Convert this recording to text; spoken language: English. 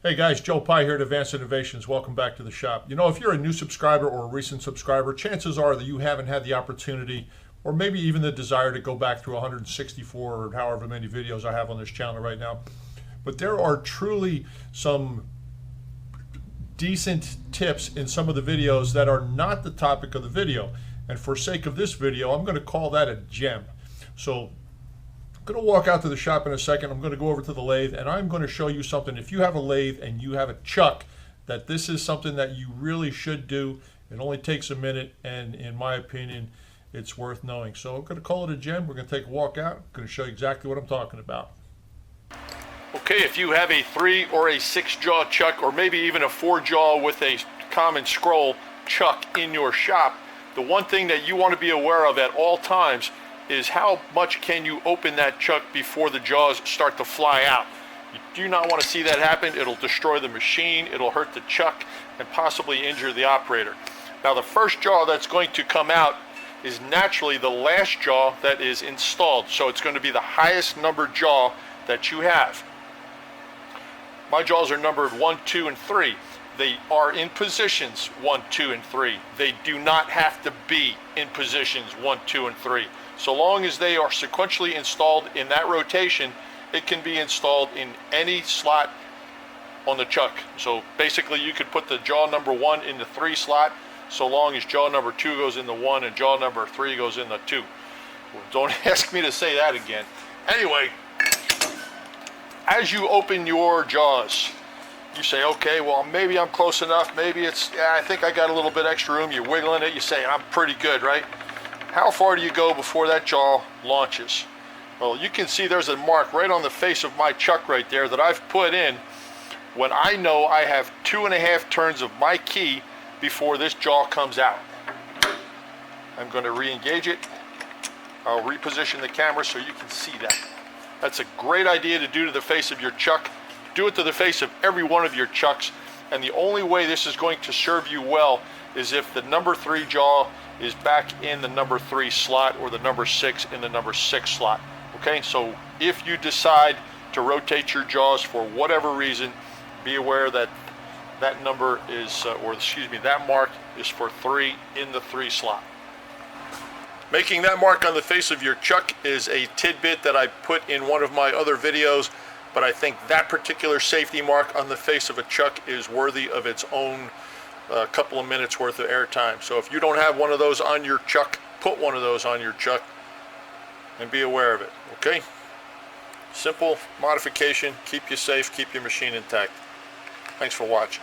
Hey guys, Joe Pye here at Advanced Innovations. Welcome back to the shop. You know, if you're a new subscriber or a recent subscriber, chances are that you haven't had the opportunity or maybe even the desire to go back through 164 or however many videos I have on this channel right now. But there are truly some decent tips in some of the videos that are not the topic of the video. And for sake of this video, I'm going to call that a gem. So I'm going to walk out to the shop in a second. I'm going to go over to the lathe and I'm going to show you something. If you have a lathe and you have a chuck, that this is something that you really should do. It only takes a minute, and in my opinion, it's worth knowing. So I'm going to call it a gem. We're going to take a walk out. I'm going to show you exactly what I'm talking about. Okay, if you have a 3 or a 6 jaw chuck, or maybe even a 4 jaw with a common scroll chuck in your shop, the one thing that you want to be aware of at all times is how much can you open that chuck before the jaws start to fly out. You do not want to see that happen. It'll destroy the machine, it'll hurt the chuck, and possibly injure the operator. Now the first jaw that's going to come out is naturally the last jaw that is installed. So it's going to be the highest numbered jaw that you have. My jaws are numbered 1, 2, and 3. They are in positions 1, 2, and 3. They do not have to be in positions 1, 2, and 3. So long as they are sequentially installed in that rotation, it can be installed in any slot on the chuck. So basically you could put the jaw number 1 in the 3 slot, so long as jaw number 2 goes in the 1 and jaw number 3 goes in the 2. Well, don't ask me to say that again. Anyway, as you open your jaws, you say, okay, well, maybe I'm close enough. Maybe I think I got a little bit extra room. You're wiggling it. You say, I'm pretty good, right? How far do you go before that jaw launches? Well, you can see there's a mark right on the face of my chuck right there that I've put in when I know I have 2.5 turns of my key before this jaw comes out. I'm going to re-engage it. I'll reposition the camera so you can see that. That's a great idea to do to the face of your chuck. Do it to the face of every one of your chucks, and the only way this is going to serve you well is if the number 3 jaw is back in the number 3 slot, or the number 6 in the number 6 slot. Okay, so if you decide to rotate your jaws for whatever reason, be aware that that number is, that mark is for 3 in the 3 slot. Making that mark on the face of your chuck is a tidbit that I put in one of my other videos, but I think that particular safety mark on the face of a chuck is worthy of its own couple of minutes worth of airtime. So if you don't have one of those on your chuck, put one of those on your chuck and be aware of it, okay? Simple modification, keep you safe, keep your machine intact. Thanks for watching.